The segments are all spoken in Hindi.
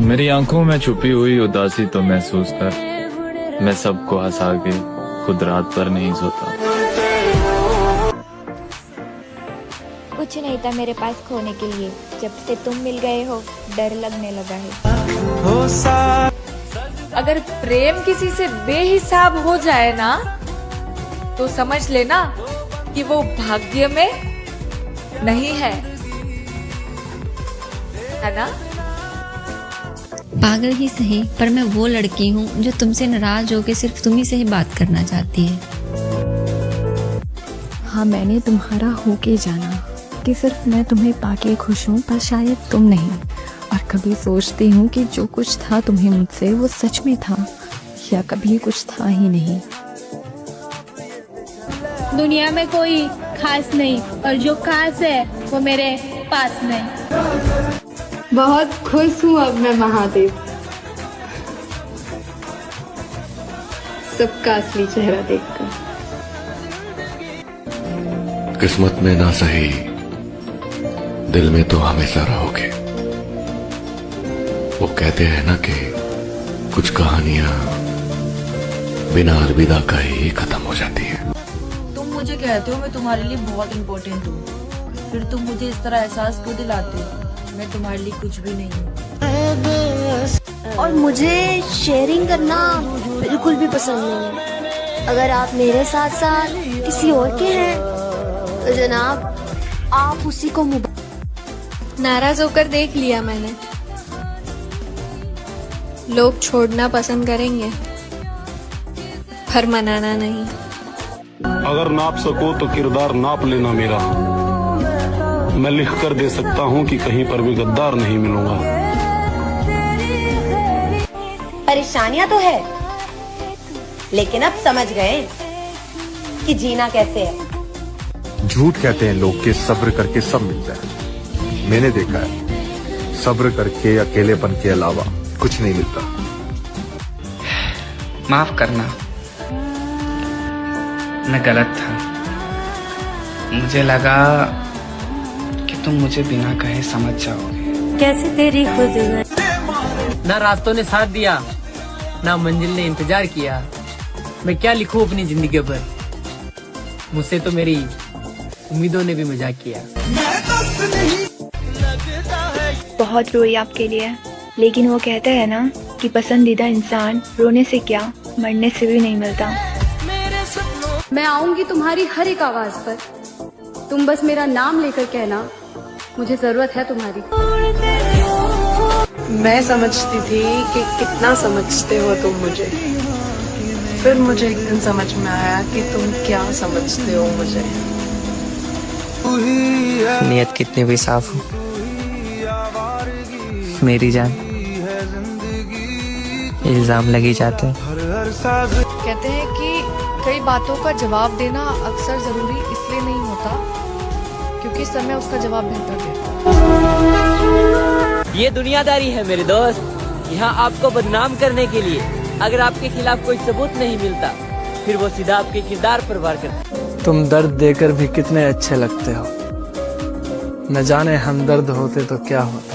मेरी आंखों में छुपी हुई उदासी तो महसूस कर, मैं सबको हंसा के खुद रात पर नहीं सोता। कुछ नहीं था मेरे पास खोने के लिए, जब से तुम मिल गए हो डर लगने लगा है। अगर प्रेम किसी से बेहिसाब हो जाए ना, तो समझ लेना कि वो भाग्य में नहीं है ना। पागल ही सही, पर मैं वो लड़की हूँ जो तुमसे नाराज होकर सिर्फ तुम्ही से ही बात करना चाहती है। हाँ, मैंने तुम्हारा होके जाना कि सिर्फ मैं तुम्हें पाके खुश हूँ, पर शायद तुम नहीं। और कभी सोचती हूँ कि जो कुछ था तुम्हें मुझसे वो सच में था या कभी कुछ था ही नहीं। दुनिया में कोई खास नहीं और जो खास है वो मेरे पास नहीं। बहुत खुश हूँ अब मैं महादेव, सबका असली चेहरा देखकर। किस्मत में ना सही, दिल में तो हमेशा रहोगे। वो कहते हैं ना कि कुछ कहानियां बिना अलविदा का ही खत्म हो जाती है। तुम मुझे कहते हो मैं तुम्हारे लिए बहुत इम्पोर्टेंट हूँ, फिर तुम मुझे इस तरह एहसास क्यों दिलाते हो मैं तुम्हारे लिए कुछ भी नहीं हूँ। और मुझे शेयरिंग करना बिल्कुल भी पसंद नहीं है। अगर आप मेरे साथ साथ किसी और के हैं तो जनाब आप उसी को नाराज होकर देख लिया मैंने, लोग छोड़ना पसंद करेंगे पर मनाना नहीं। अगर नाप सको तो किरदार नाप लेना मेरा, मैं लिख कर दे सकता हूँ कि कहीं पर भी गद्दार नहीं मिलूंगा। परेशानियां तो है, लेकिन अब समझ गए कि जीना कैसे है। झूठ कहते हैं लोग कि सब्र करके सब मिलता है। मैंने देखा है, सब्र करके अकेलेपन के अलावा कुछ नहीं मिलता। माफ करना, मैं गलत था। मुझे लगा कि तुम मुझे बिना कहे समझ जाओगे। कैसे तेरी खुद ना रास्तों ने साथ दिया, ना मंजिल ने इंतजार किया। मैं क्या लिखूं अपनी जिंदगी पर, मुझसे तो मेरी उम्मीदों ने भी मजाक किया। बहुत रोई आपके लिए, लेकिन वो कहते हैं ना कि पसंदीदा इंसान रोने से क्या मरने से भी नहीं मिलता। मैं आऊंगी तुम्हारी हर एक आवाज पर, तुम बस मेरा नाम लेकर कहना मुझे जरूरत है तुम्हारी। मैं समझती थी कि कितना समझते हो तुम मुझे, फिर मुझे एक दिन समझ में आया कि तुम क्या समझते हो मुझे। नियत कितनी भी साफ हो मेरी जान, इल्जाम लगी जाते हैं। कहते हैं कि कई बातों का जवाब देना अक्सर जरूरी इसलिए नहीं होता क्योंकि समय उसका जवाब बेहतर देता। ये दुनियादारी है मेरे दोस्त, यहाँ आपको बदनाम करने के लिए अगर आपके खिलाफ कोई सबूत नहीं मिलता, फिर वो सीधा आपके किरदार पर वार करता। तुम दर्द देकर भी कितने अच्छे लगते हो, न जाने हमदर्द होते तो क्या होता।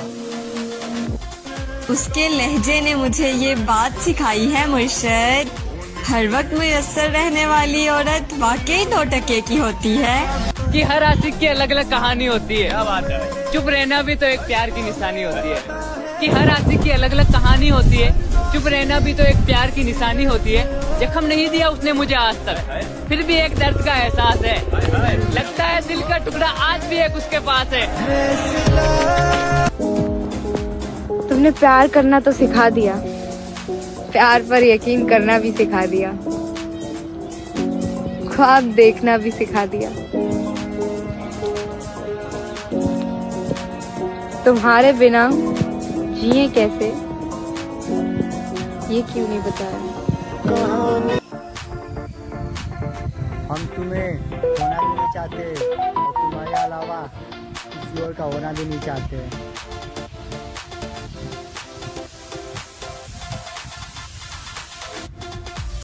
उसके लहजे ने मुझे ये बात सिखाई है मुर्शद, हर वक्त मुयस्सर रहने वाली औरत वाकई 2 टके की होती है। कि हर आशिक की अलग अलग कहानी होती है, चुप रहना भी तो एक प्यार की निशानी होती है। कि हर आशिक की अलग अलग कहानी होती है, चुप रहना भी तो एक प्यार की निशानी होती है। जख्म नहीं दिया उसने मुझे आज तक, फिर भी एक दर्द का एहसास है। लगता है दिल का टुकड़ा आज भी एक उसके पास है। तुमने प्यार करना तो सिखा दिया, प्यार पर यकीन करना भी सिखा दिया, ख्वाब देखना भी सिखा दिया। तुम्हारे बिना जिए कैसे ये क्यों नहीं बताया। हम तुम्हें होना भी नहीं चाहते और तुम्हारे अलावा किसी और का होना भी नहीं चाहते।